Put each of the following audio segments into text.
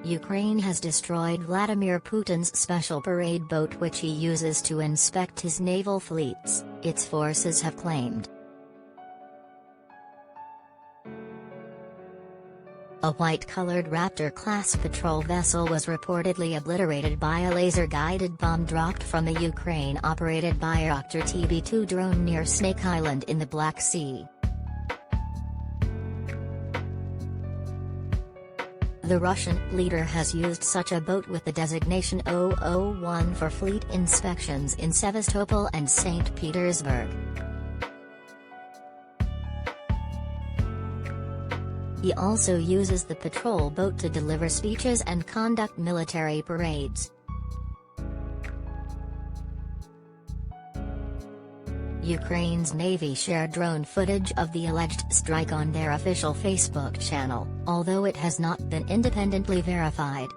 Ukraine has destroyed Vladimir Putin's special parade boat which he uses to inspect his naval fleets, its forces have claimed. A white-colored Raptor-class patrol vessel was reportedly obliterated by a laser-guided bomb dropped from a Ukraine-operated Bayraktar TB2 drone near Snake Island in the Black Sea. The Russian leader has used such a boat with the designation 001 for fleet inspections in Sevastopol and St Petersburg. He also uses the patrol boat to deliver speeches and conduct military parades. Ukraine's Navy shared drone footage of the alleged strike on their official Facebook channel, although it has not been independently verified.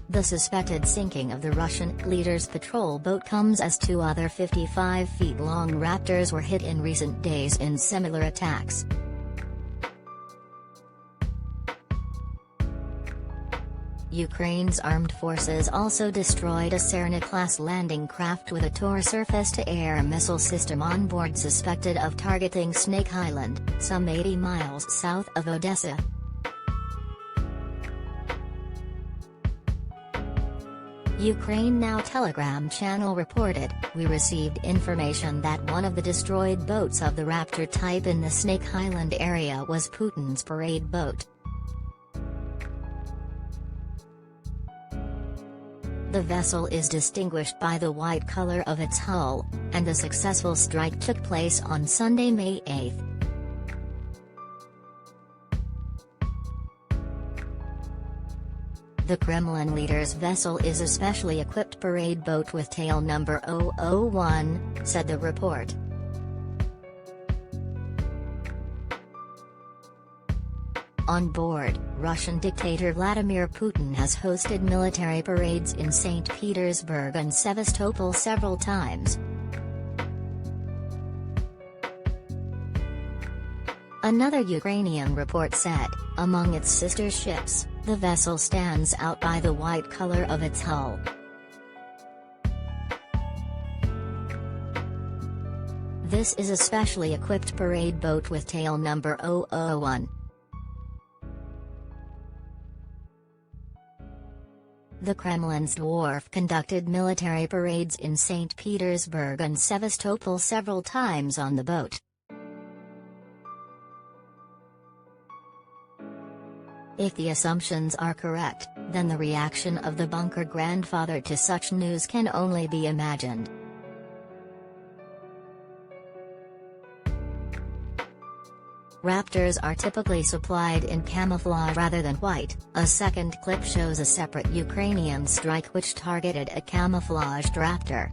The suspected sinking of the Russian leader's patrol boat comes as two other 55-feet-long Raptors were hit in recent days in similar attacks. Ukraine's armed forces also destroyed a Serna-class landing craft with a Tor surface-to-air missile system on board suspected of targeting Snake Island, some 80 miles south of Odessa. Ukraine Now Telegram channel reported, "We received information that one of the destroyed boats of the Raptor type in the Snake Island area was Putin's parade boat." The vessel is distinguished by the white color of its hull, and the successful strike took place on Sunday, May 8. The Kremlin leader's vessel is a specially equipped parade boat with tail number 001, said the report. On board, Russian dictator Vladimir Putin has hosted military parades in St. Petersburg and Sevastopol several times. Another Ukrainian report said, among its sister ships, the vessel stands out by the white color of its hull. This is a specially equipped parade boat with tail number 001. The Kremlin's dwarf conducted military parades in St. Petersburg and Sevastopol several times on the boat. If the assumptions are correct, then the reaction of the bunker grandfather to such news can only be imagined. Raptors are typically supplied in camouflage rather than white. A second clip shows a separate Ukrainian strike which targeted a camouflaged Raptor.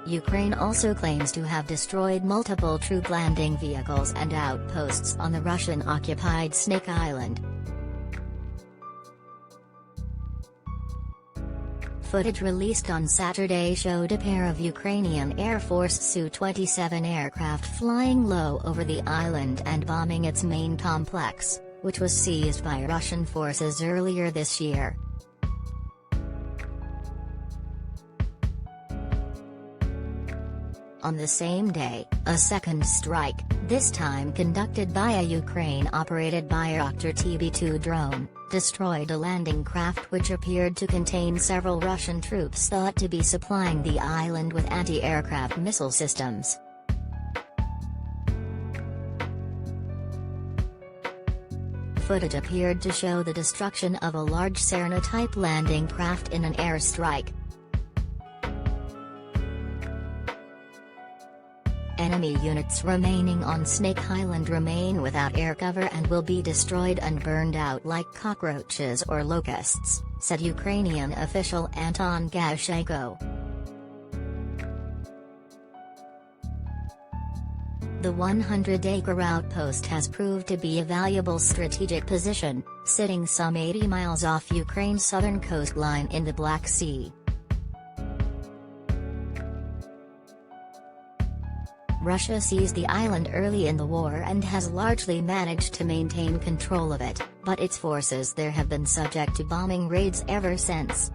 Ukraine also claims to have destroyed multiple troop landing vehicles and outposts on the Russian-occupied Snake Island. Footage released on Saturday showed a pair of Ukrainian Air Force Su-27 aircraft flying low over the island and bombing its main complex, which was seized by Russian forces earlier this year. On the same day, a second strike, this time conducted by a Ukraine-operated Bayraktar TB2 drone, destroyed a landing craft which appeared to contain several Russian troops thought to be supplying the island with anti-aircraft missile systems. Footage appeared to show the destruction of a large Serna-type landing craft in an airstrike. Enemy units remaining on Snake Island remain without air cover and will be destroyed and burned out like cockroaches or locusts, said Ukrainian official Anton Gashchenko. The 100-acre outpost has proved to be a valuable strategic position, sitting some 80 miles off Ukraine's southern coastline in the Black Sea. Russia seized the island early in the war and has largely managed to maintain control of it, but its forces there have been subject to bombing raids ever since.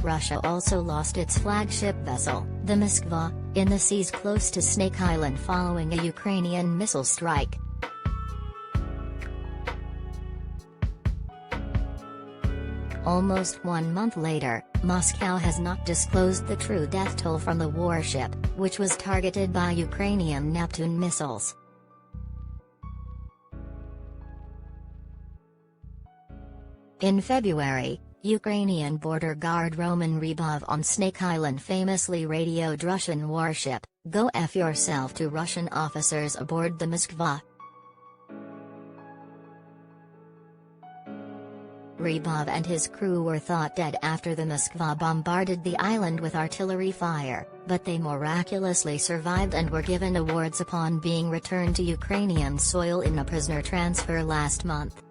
Russia also lost its flagship vessel, the Moskva, in the seas close to Snake Island following a Ukrainian missile strike. Almost 1 month later, Moscow has not disclosed the true death toll from the warship, which was targeted by Ukrainian Neptune missiles. In February, Ukrainian border guard Roman Rybov on Snake Island famously radioed Russian warship, "Go F yourself," to Russian officers aboard the Moskva. Rybov and his crew were thought dead after the Moskva bombarded the island with artillery fire, but they miraculously survived and were given awards upon being returned to Ukrainian soil in a prisoner transfer last month.